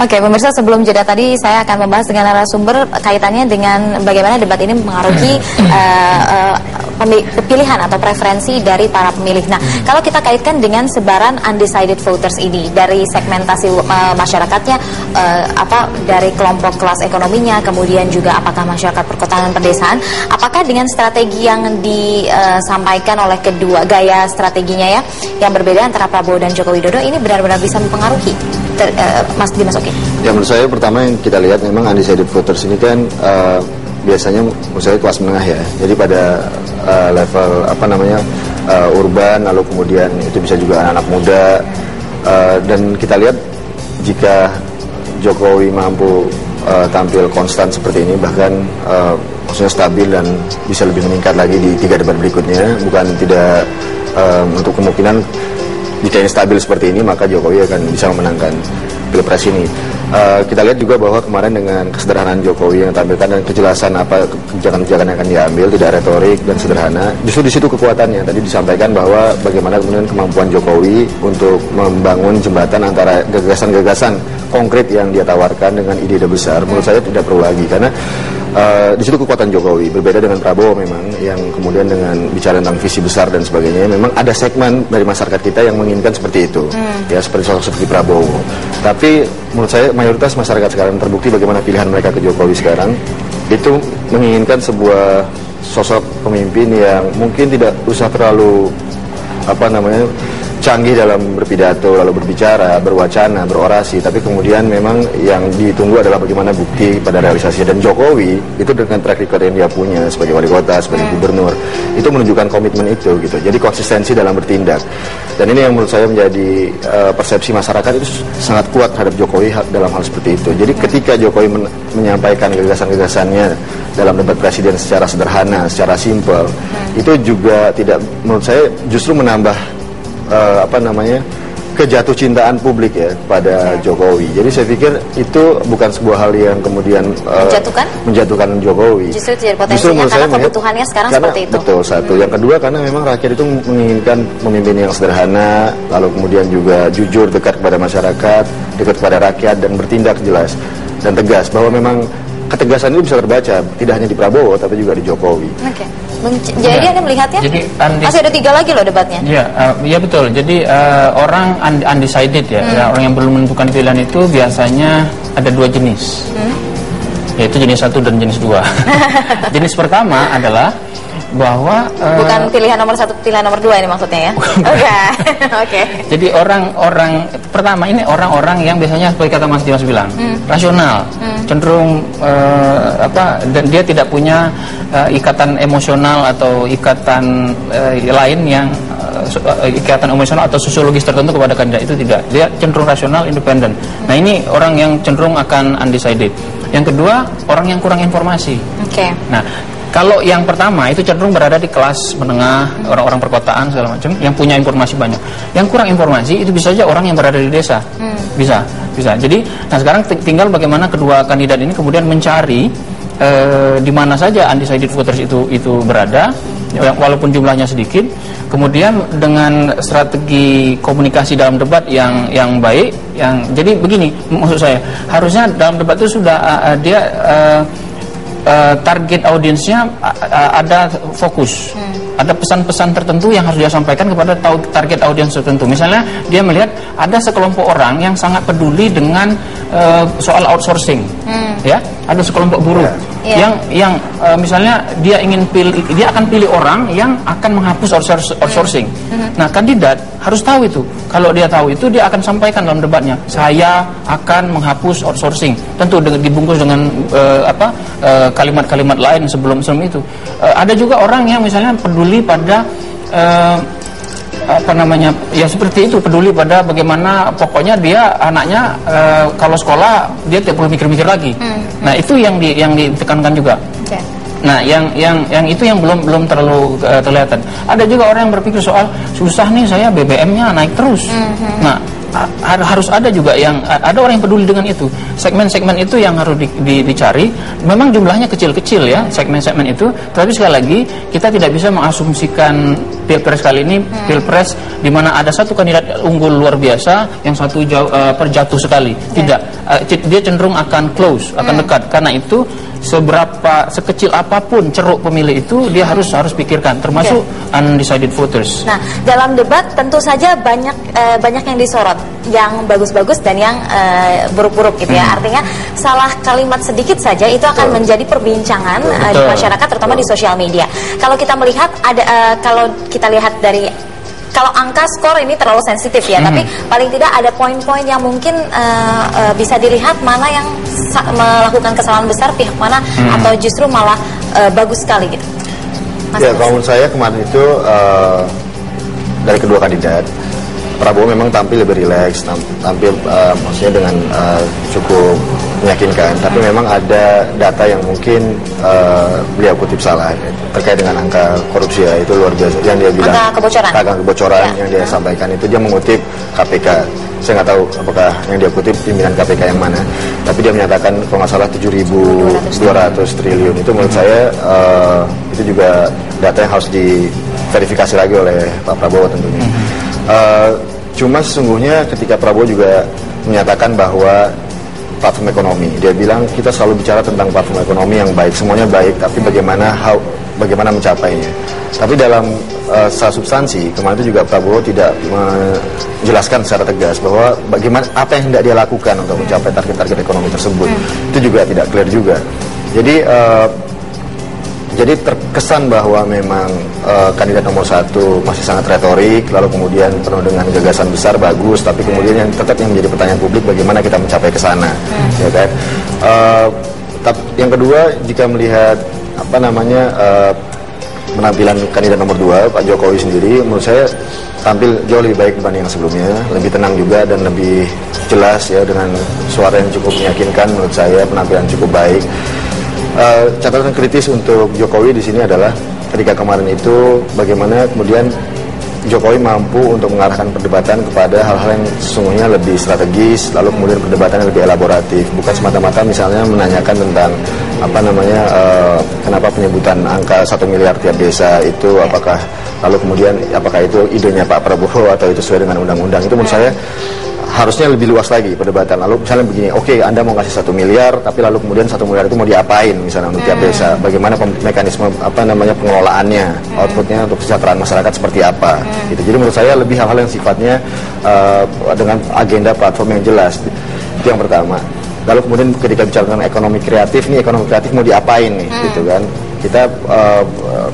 Oke, pemirsa, sebelum jeda tadi saya akan membahas dengan narasumber kaitannya dengan bagaimana debat ini mengaruhi pilihan atau preferensi dari para pemilih. Nah, kalau kita kaitkan dengan sebaran undecided voters ini dari segmentasi masyarakatnya, dari kelompok kelas ekonominya, kemudian juga apakah masyarakat perkotaan dan pedesaan, apakah dengan strategi yang disampaikan oleh kedua gaya strateginya ya, yang berbeda antara Prabowo dan Joko Widodo ini benar-benar bisa mempengaruhi Mas Dimas Oki? Ya, menurut saya pertama yang kita lihat memang undecided voters ini kan biasanya menurut saya kelas menengah ya. Jadi pada level urban, lalu kemudian itu bisa juga anak-anak muda, dan kita lihat jika Jokowi mampu tampil konstan seperti ini, bahkan maksudnya stabil dan bisa lebih meningkat lagi di 3 debat berikutnya, bukan tidak untuk kemungkinan jika ini stabil seperti ini maka Jokowi akan bisa memenangkan Pilpres ini. Kita lihat juga bahwa kemarin dengan kesederhanaan Jokowi yang tampilkan dan kejelasan apa kebijakan-kebijakan yang akan diambil, tidak retorik dan sederhana, justru di situ kekuatannya. Tadi disampaikan bahwa bagaimana kemudian kemampuan Jokowi untuk membangun jembatan antara gagasan-gagasan konkret yang dia tawarkan dengan ide-ide besar, menurut saya tidak perlu lagi, karena di situ kekuatan Jokowi berbeda dengan Prabowo memang yang kemudian dengan bicara tentang visi besar dan sebagainya, memang ada segmen dari masyarakat kita yang menginginkan seperti itu, ya seperti sosok seperti Prabowo. Tapi menurut saya mayoritas masyarakat sekarang terbukti bagaimana pilihan mereka ke Jokowi sekarang itu menginginkan sebuah sosok pemimpin yang mungkin tidak usah terlalu canggih dalam berpidato, lalu berbicara, berwacana, berorasi, tapi kemudian memang yang ditunggu adalah bagaimana bukti pada realisasi. Dan Jokowi itu dengan track record yang dia punya sebagai wali kota, sebagai gubernur, itu menunjukkan komitmen itu gitu. Jadi konsistensi dalam bertindak. Dan ini yang menurut saya menjadi persepsi masyarakat itu sangat kuat terhadap Jokowi dalam hal seperti itu. Jadi ketika Jokowi menyampaikan gagasan-gagasannya dalam debat presiden secara sederhana, secara simpel, itu juga tidak, menurut saya justru menambah kejatuh cintaan publik ya pada Jokowi. Jadi saya pikir itu bukan sebuah hal yang kemudian menjatuhkan Jokowi. Justru tidak potensinya karena kebutuhannya sekarang seperti itu. Betul, satu. Yang kedua karena memang rakyat itu menginginkan pemimpin yang sederhana, lalu kemudian juga jujur, dekat kepada masyarakat, dekat kepada rakyat, dan bertindak jelas dan tegas, bahwa memang ketegasan itu bisa terbaca tidak hanya di Prabowo tapi juga di Jokowi. Oke. Jadi Anda melihatnya masih ada 3 lagi loh debatnya. Iya betul. Jadi orang undecided ya, orang yang belum menentukan pilihan itu biasanya ada 2 jenis, yaitu jenis 1 dan jenis 2. Jenis pertama adalah bahwa bukan pilihan nomor 1, pilihan nomor 2 ini maksudnya ya. Oke. Jadi orang-orang pertama ini orang-orang yang biasanya seperti kata Mas Dimas bilang, rasional, cenderung dan dia tidak punya ikatan emosional atau ikatan lain yang ikatan emosional atau sosiologis tertentu kepada kandidat, itu tidak. Dia cenderung rasional, independen. Nah, ini orang yang cenderung akan undecided. Yang kedua, orang yang kurang informasi. Oke. Nah, kalau yang pertama itu cenderung berada di kelas menengah, orang-orang perkotaan segala macam yang punya informasi banyak. Yang kurang informasi itu bisa saja orang yang berada di desa. Bisa. Jadi, nah sekarang tinggal bagaimana kedua kandidat ini kemudian mencari di mana saja undecided voters itu berada, walaupun jumlahnya sedikit. Kemudian dengan strategi komunikasi dalam debat yang baik, jadi begini maksud saya, harusnya dalam debat itu sudah target audiensnya ada fokus, ada pesan-pesan tertentu yang harus dia sampaikan kepada target audiens tertentu. Misalnya dia melihat ada sekelompok orang yang sangat peduli dengan soal outsourcing, ya, ada sekelompok buruh yang misalnya dia akan pilih orang yang akan menghapus outsourcing. Nah, kandidat harus tahu itu. Kalau dia tahu itu, dia akan sampaikan dalam debatnya, saya akan menghapus outsourcing. Tentu dibungkus dengan kalimat-kalimat lain sebelum itu. Ada juga orang yang misalnya peduli pada ya seperti itu, peduli pada bagaimana pokoknya dia anaknya kalau sekolah dia tidak perlu mikir-mikir lagi. Nah, itu yang ditekankan juga. Nah, yang itu yang belum terlalu kelihatan. Ada juga orang yang berpikir soal susah nih saya BBM-nya naik terus. Nah, harus ada juga ada orang yang peduli dengan itu. Segmen-segmen itu yang harus dicari. Memang jumlahnya kecil-kecil ya segmen-segmen itu, tapi sekali lagi kita tidak bisa mengasumsikan pilpres kali ini pilpres di mana ada satu kandidat unggul luar biasa, yang satu jatuh sekali. Tidak, dia cenderung akan close, akan dekat. Karena itu sekecil apapun ceruk pemilih itu dia harus pikirkan, termasuk undecided voters. Nah, dalam debat tentu saja banyak yang disorot, yang bagus-bagus dan yang buruk-buruk gitu ya. Artinya salah kalimat sedikit saja itu akan menjadi perbincangan di masyarakat, terutama di sosial media. Kalau kita melihat kalau kita lihat dari kalau angka skor ini terlalu sensitif ya, tapi paling tidak ada poin-poin yang mungkin bisa dilihat mana yang melakukan kesalahan besar pihak mana, atau justru malah bagus sekali gitu. Ya, kalau menurut saya kemarin itu dari kedua kandidat, Prabowo memang tampil lebih rileks, tampil maksudnya dengan cukup meyakinkan, tapi memang ada data yang mungkin beliau kutip salah terkait dengan angka korupsi ya, itu luar biasa yang dia bilang. Angka kebocoran yang dia sampaikan itu dia mengutip KPK. Saya nggak tahu apakah yang dia kutip pimpinan KPK yang mana, tapi dia menyatakan kalau nggak salah 7.200 triliun. Itu menurut saya itu juga data yang harus diverifikasi lagi oleh Pak Prabowo tentunya. Cuma sesungguhnya ketika Prabowo juga menyatakan bahwa platform ekonomi, dia bilang kita selalu bicara tentang platform ekonomi yang baik, semuanya baik, tapi bagaimana mencapainya. Tapi dalam secara substansi kemarin itu juga Prabowo tidak menjelaskan secara tegas bahwa bagaimana apa yang hendak dia lakukan untuk mencapai target-target ekonomi tersebut. Itu juga tidak clear juga. Jadi terkesan bahwa memang kandidat nomor 1 masih sangat retorik, lalu kemudian penuh dengan gagasan besar, bagus, tapi kemudian yang tetap yang menjadi pertanyaan publik bagaimana kita mencapai ke sana, ya kan? Tapi yang kedua, jika melihat penampilan kandidat nomor 2 Pak Jokowi sendiri, menurut saya tampil jauh lebih baik dibanding yang sebelumnya, lebih tenang juga dan lebih jelas ya, dengan suara yang cukup meyakinkan. Menurut saya penampilan cukup baik. Catatan kritis untuk Jokowi di sini adalah ketika kemarin itu bagaimana kemudian Jokowi mampu untuk mengarahkan perdebatan kepada hal-hal yang sesungguhnya lebih strategis, lalu kemudian perdebatannya lebih elaboratif, bukan semata-mata misalnya menanyakan tentang kenapa penyebutan angka 1 miliar tiap desa itu apakah itu idenya Pak Prabowo atau itu sesuai dengan undang-undang. Itu menurut saya harusnya lebih luas lagi perdebatan. Lalu misalnya begini, oke, Anda mau ngasih 1 miliar, tapi lalu kemudian 1 miliar itu mau diapain misalnya untuk tiap desa, bagaimana mekanisme pengelolaannya, outputnya untuk kesejahteraan masyarakat seperti apa gitu. Jadi menurut saya lebih hal-hal yang sifatnya dengan agenda platform yang jelas. Itu yang pertama. Lalu kemudian ketika bicara tentang ekonomi kreatif mau diapain nih gitu kan, kita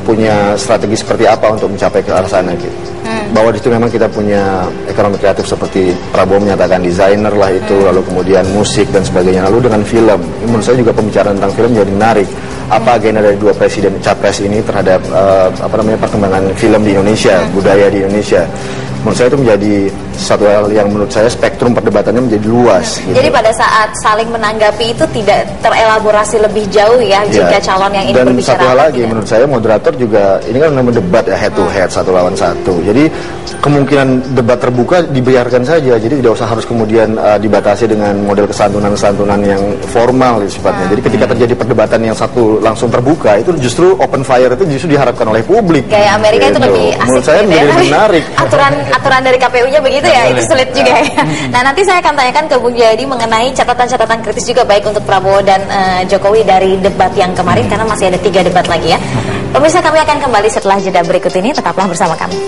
punya strategi seperti apa untuk mencapai ke arah sana gitu. Bahwa di situ memang kita punya ekonomi kreatif seperti Prabowo menyatakan desainer lah itu, lalu kemudian musik dan sebagainya. Lalu dengan film, menurut saya juga pembicaraan tentang film jadi menarik. Apa agenda dari dua presiden capres ini terhadap perkembangan film di Indonesia, budaya di Indonesia. Menurut saya itu menjadi satu hal yang menurut saya spektrum perdebatannya menjadi luas. Gitu. Jadi pada saat saling menanggapi itu tidak terelaborasi lebih jauh ya, jika calon yang ini berbicara. Dan satu hal lagi menurut saya moderator juga ini kan namanya debat ya, head to head, satu lawan satu. Jadi kemungkinan debat terbuka dibiarkan saja. Jadi tidak usah harus kemudian dibatasi dengan model kesantunan-kesantunan yang formal sifatnya. Jadi ketika terjadi perdebatan yang satu langsung terbuka, itu justru open fire itu justru diharapkan oleh publik. Kayak Amerika itu lebih asik. Menurut saya menjadi lebih menarik. Aturan dari KPU-nya begitu ya, itu sulit juga ya. Nah, nanti saya akan tanyakan ke Bung Jayadi mengenai catatan-catatan kritis juga baik untuk Prabowo dan Jokowi dari debat yang kemarin, karena masih ada 3 debat lagi ya. Pemirsa, kami akan kembali setelah jeda berikut ini, tetaplah bersama kami.